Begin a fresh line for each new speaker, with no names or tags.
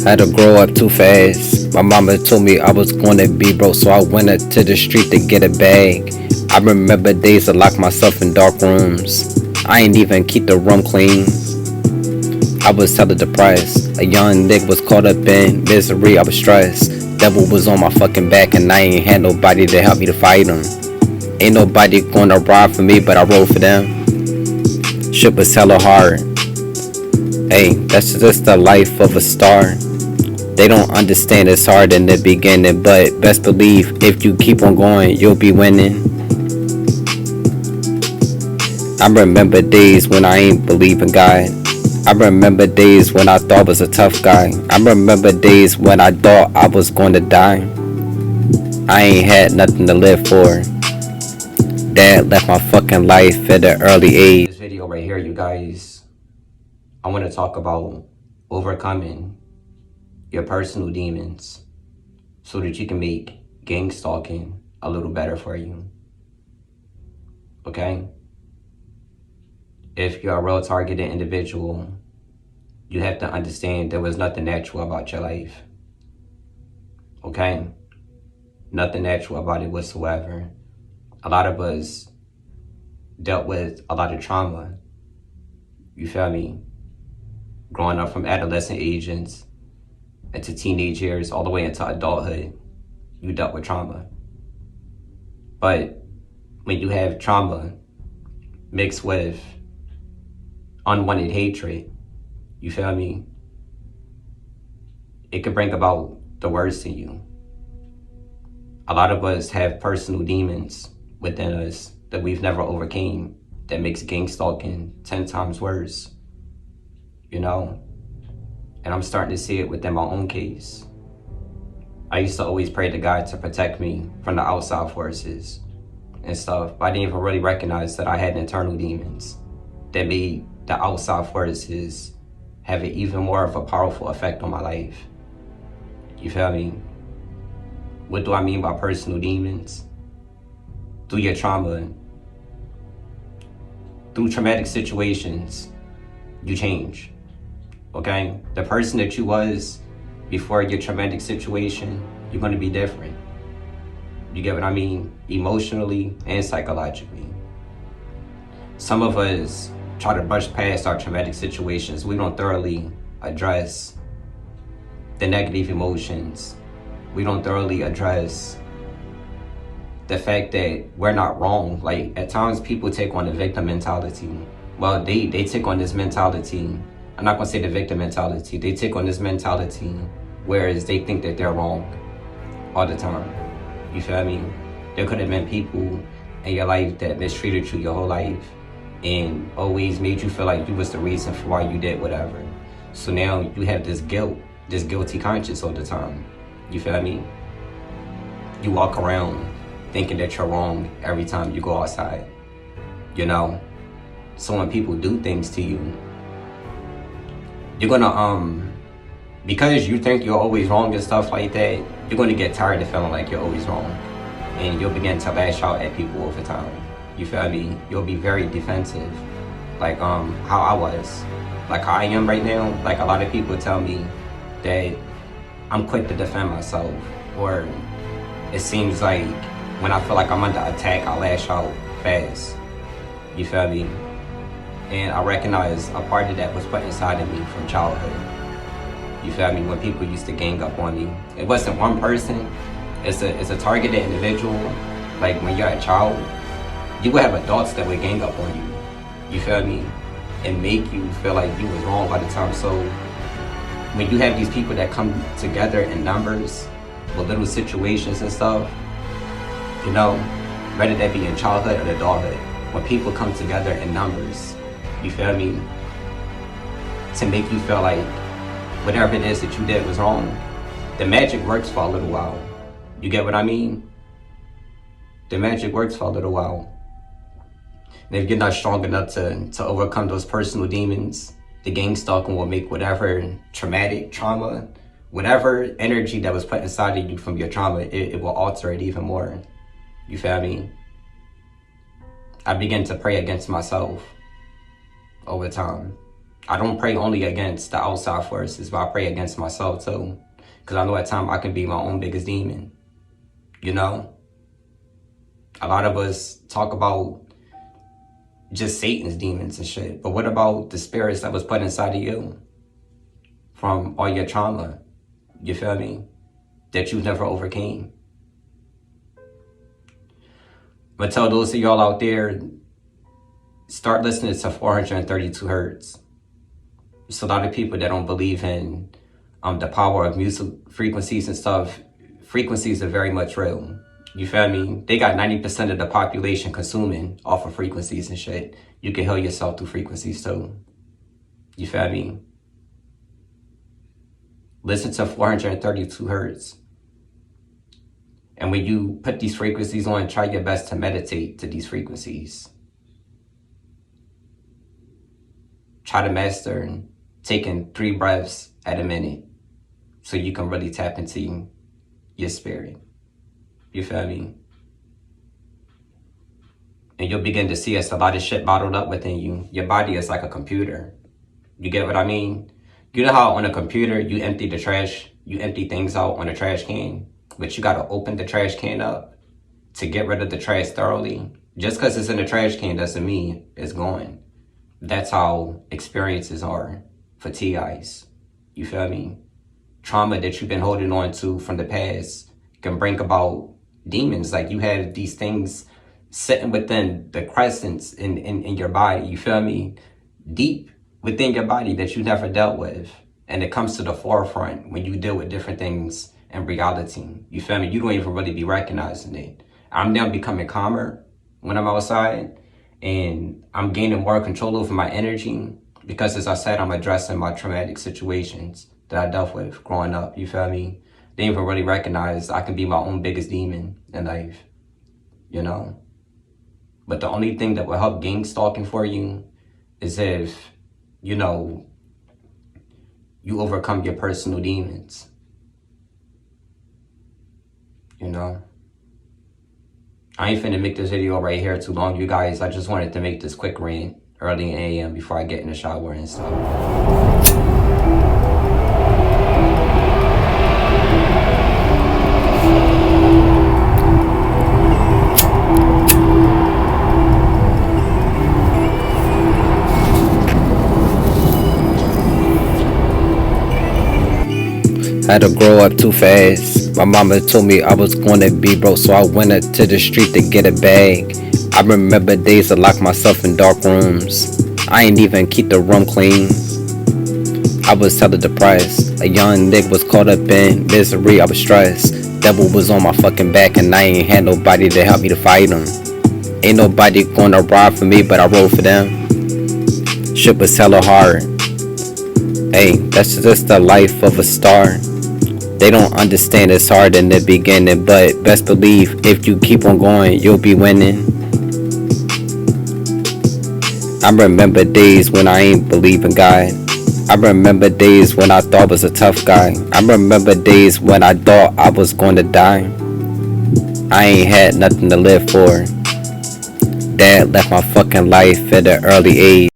Had to grow up too fast. My mama told me I was gonna be broke, so I went up to the street to get a bag. I remember days to lock myself in dark rooms. I ain't even keep the room clean. I was hella depressed. A young nigga was caught up in misery. I was stressed. Devil was on my fucking back, and I ain't had nobody to help me to fight him. Ain't nobody gonna ride for me, but I rode for them. Shit was hella hard. Hey, that's just the life of a star. They don't understand it's hard in the beginning, but best believe if you keep on going, you'll be winning. I remember days when I ain't believe in God. I remember days when I thought I was a tough guy. I remember days when I thought I was going to die. I ain't had nothing to live for. Dad left my fucking life at an early age.
This video right here, you guys, I want to talk about overcoming your personal demons so that you can make gang stalking a little better for you. Okay? If you're a real targeted individual, you have to understand there was nothing natural about your life. Okay? Nothing natural about it whatsoever. A lot of us dealt with a lot of trauma. You feel me? Growing up from adolescent ages into teenage years, all the way into adulthood, you dealt with trauma. But when you have trauma mixed with unwanted hatred, you feel me? It could bring about the worst in you. A lot of us have personal demons within us that we've never overcame that makes gang stalking 10 times worse, you know? And I'm starting to see it within my own case. I used to always pray to God to protect me from the outside forces and stuff, but I didn't even really recognize that I had internal demons that made the outside forces have an even more of a powerful effect on my life. You feel me? What do I mean by personal demons? Through your trauma, through traumatic situations, you change, okay? The person that you was before your traumatic situation, you're gonna be different. You get what I mean? Emotionally and psychologically. Some of us try to brush past our traumatic situations. We don't thoroughly address the negative emotions. We don't thoroughly address the fact that we're not wrong. Like, at times people take on the victim mentality. Well, they take on this mentality. I'm not gonna say the victim mentality. They take on this mentality whereas they think that they're wrong all the time. You feel me? There could have been people in your life that mistreated you your whole life and always made you feel like you was the reason for why you did whatever. So now you have this guilt, this guilty conscience all the time. You feel me? You walk around thinking that you're wrong every time you go outside, you know? So when people do things to you, you're gonna, because you think you're always wrong and stuff like that, you're gonna get tired of feeling like you're always wrong. And you'll begin to lash out at people over time. You feel me? You'll be very defensive. Like how I was. Like how I am right now. Like a lot of people tell me that I'm quick to defend myself. Or it seems like when I feel like I'm under attack, I lash out fast. You feel me? And I recognize a part of that was put inside of me from childhood. You feel me? When people used to gang up on me. It wasn't one person. It's a targeted individual. Like when you're a child, you would have adults that would gang up on you. You feel me? And make you feel like you was wrong all the time. So when you have these people that come together in numbers with little situations and stuff, you know, whether that be in childhood or adulthood, when people come together in numbers, you feel me? To make you feel like whatever it is that you did was wrong, the magic works for a little while. You get what I mean? The magic works for a little while. And if you're not strong enough to overcome those personal demons, the gang stalking will make whatever traumatic trauma, whatever energy that was put inside of you from your trauma, it will alter it even more. You feel me? I began to pray against myself over time. I don't pray only against the outside forces, but I pray against myself too. Because I know at times I can be my own biggest demon. You know? A lot of us talk about just Satan's demons and shit. But what about the spirits that was put inside of you from all your trauma? You feel me? That you never overcame. But tell those of y'all out there, start listening to 432 hertz. It's a lot of people that don't believe in the power of music frequencies and stuff. Frequencies are very much real. You feel me? They got 90% of the population consuming off of frequencies and shit. You can heal yourself through frequencies too. You feel me? Listen to 432 hertz. And when you put these frequencies on, try your best to meditate to these frequencies. Try to master taking 3 breaths at a minute so you can really tap into your spirit. You feel me? And you'll begin to see it's a lot of shit bottled up within you. Your body is like a computer. You get what I mean? You know how on a computer you empty the trash, you empty things out on a trash can, but you gotta open the trash can up to get rid of the trash thoroughly. Just because it's in the trash can doesn't mean it's gone. That's how experiences are for TIs. You feel me? Trauma that you've been holding on to from the past can bring about demons. Like you have these things sitting within the crescents in your body, you feel me? Deep within your body that you never dealt with. And it comes to the forefront when you deal with different things in reality. You feel me? You don't even really be recognizing it. I'm now becoming calmer when I'm outside, and I'm gaining more control over my energy because, as I said, I'm addressing my traumatic situations that I dealt with growing up. You feel me? They didn't even really recognize I can be my own biggest demon in life, you know? But the only thing that will help gang stalking for you is if, you know, you overcome your personal demons, you know? I ain't finna make this video right here too long, you guys. I just wanted to make this quick rant early in AM before I get in the shower and stuff.
Had to grow up too fast. My mama told me I was gonna be broke, so I went up to the street to get a bag. I remember days to lock myself in dark rooms. I ain't even keep the room clean. I was hella depressed. A young nigga was caught up in misery. I was stressed. Devil was on my fucking back, and I ain't had nobody to help me to fight him. Ain't nobody gonna ride for me, but I rode for them. Shit was hella hard. Hey, that's just the life of a star. They don't understand it's hard in the beginning, but best believe if you keep on going, you'll be winning. I remember days when I ain't believe in God. I remember days when I thought I was a tough guy. I remember days when I thought I was going to die. I ain't had nothing to live for. Dad left my fucking life at an early age.